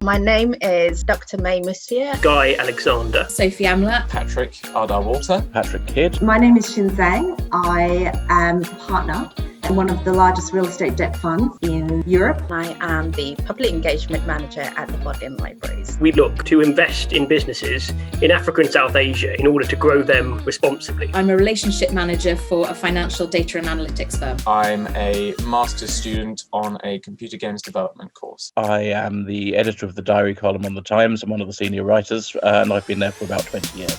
My name is Dr. Mai Musie. Guy Alexander. Sophie Emler. Patrick Ardagh-Walter. Patrick Kidd. My name is Xin Zhang. I am a partner in one of the largest real estate debt funds in Europe. I am the Public Engagement Manager at the Bodleian Libraries. We look to invest in businesses in Africa and South Asia in order to grow them responsibly. I'm a relationship manager for a financial data and analytics firm. I'm a master's student on a computer games development course. I am the editor of the diary column on The Times. I'm one of the senior writers, and I've been there for about 20 years.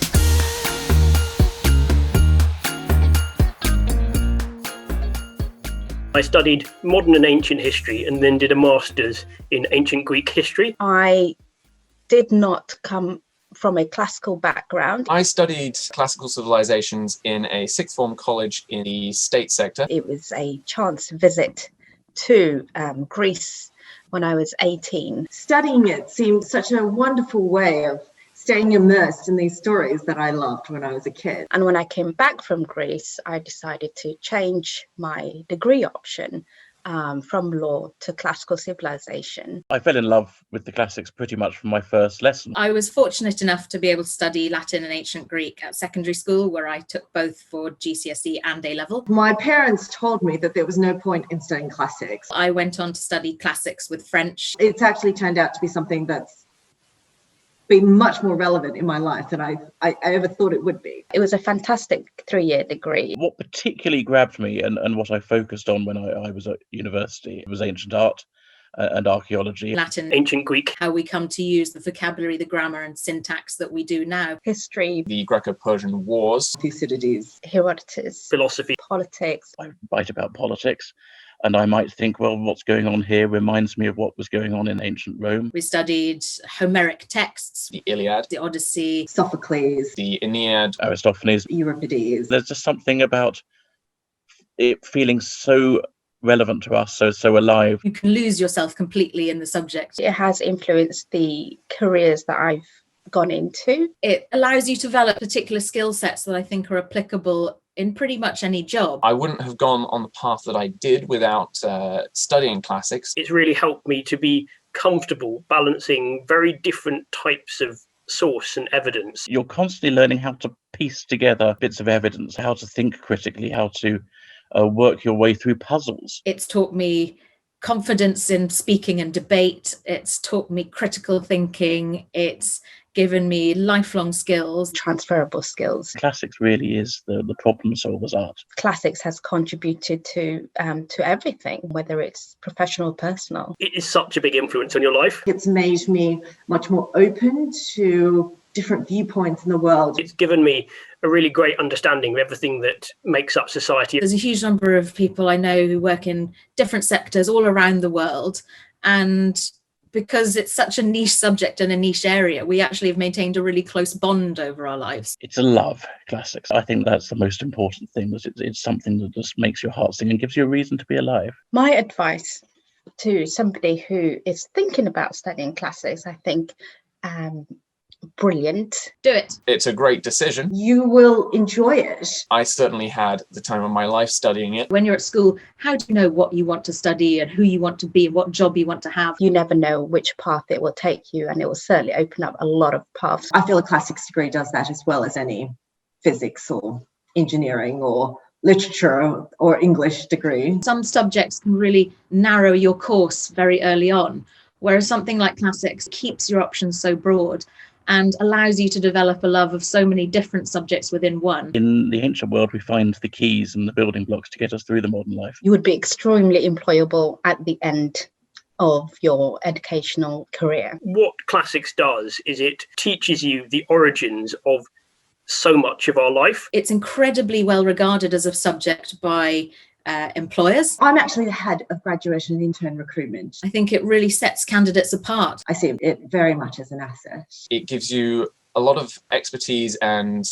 I studied modern and ancient history and then did a master's in ancient Greek history. I did not come from a classical background. I studied classical civilizations in a sixth form college in the state sector. It was a chance visit to Greece when I was 18. Studying it seemed such a wonderful way of staying immersed in these stories that I loved when I was a kid. And when I came back from Greece, I decided to change my degree option from law to classical civilization. I fell in love with the classics pretty much from my first lesson. I was fortunate enough to be able to study Latin and ancient Greek at secondary school, where I took both for GCSE and A-level. My parents told me that there was no point in studying classics. I went on to study classics with French. It's actually turned out to be something that's been much more relevant in my life than I ever thought it would be. It was a fantastic 3-year degree. What particularly grabbed me and what I focused on when I was at university was ancient art and archaeology. Latin, Ancient Greek. how we come to use the vocabulary, the grammar and syntax that we do now. History, The Greco-Persian Wars. Thucydides. Herodotus, Philosophy. politics. I write about politics, and I might think, well, what's going on here reminds me of what was going on in ancient Rome. We studied Homeric texts, The Iliad. the Odyssey. Sophocles. The Aeneid. Aristophanes. Euripides. There's just something about it feeling so relevant to us, so alive. You can lose yourself completely in the subject. It has influenced the careers that I've gone into. It allows you to develop particular skill sets that I think are applicable in pretty much any job. I wouldn't have gone on the path that I did without studying classics. It's really helped me to be comfortable balancing very different types of source and evidence. You're constantly learning how to piece together bits of evidence, how to think critically, how to work your way through puzzles. It's taught me confidence in speaking and debate. It's taught me critical thinking. It's given me lifelong skills. Transferable skills. Classics really is the problem solver's art. Classics has contributed to everything, whether it's professional or personal. It is such a big influence on your life. It's made me much more open to different viewpoints in the world. It's given me a really great understanding of everything that makes up society. There's a huge number of people I know who work in different sectors all around the world. And because it's such a niche subject and a niche area, we actually have maintained a really close bond over our lives. It's a love, classics. I think that's the most important thing, that it's something that just makes your heart sing and gives you a reason to be alive. My advice to somebody who is thinking about studying classics, I think, brilliant. Do it. It's a great decision. You will enjoy it. I certainly had the time of my life studying it. When you're at school, how do you know what you want to study and who you want to be and what job you want to have? You never know which path it will take you, and it will certainly open up a lot of paths. I feel a classics degree does that as well as any physics or engineering or literature or English degree. Some subjects can really narrow your course very early on, whereas something like classics keeps your options so broad and allows you to develop a love of so many different subjects within one. In the ancient world, we find the keys and the building blocks to get us through the modern life. You would be extremely employable at the end of your educational career. What classics does is it teaches you the origins of so much of our life. It's incredibly well regarded as a subject by employers. I'm actually the head of graduation and intern recruitment. I think it really sets candidates apart. I see it very much as an asset. It gives you a lot of expertise and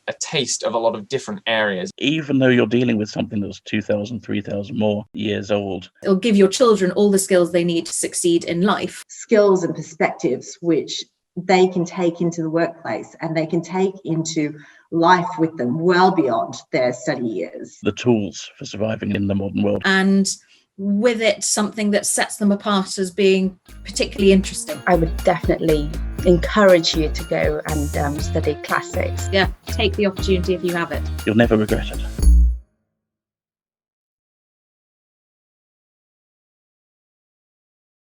a taste of a lot of different areas. Even though you're dealing with something that's 2,000, 3,000 more years old. It'll give your children all the skills they need to succeed in life. Skills and perspectives which they can take into the workplace and they can take into life with them well beyond their study years. The tools for surviving in the modern world. And with it something that sets them apart as being particularly interesting? I would definitely encourage you to go and study classics. Yeah, take the opportunity if you have it. You'll never regret it.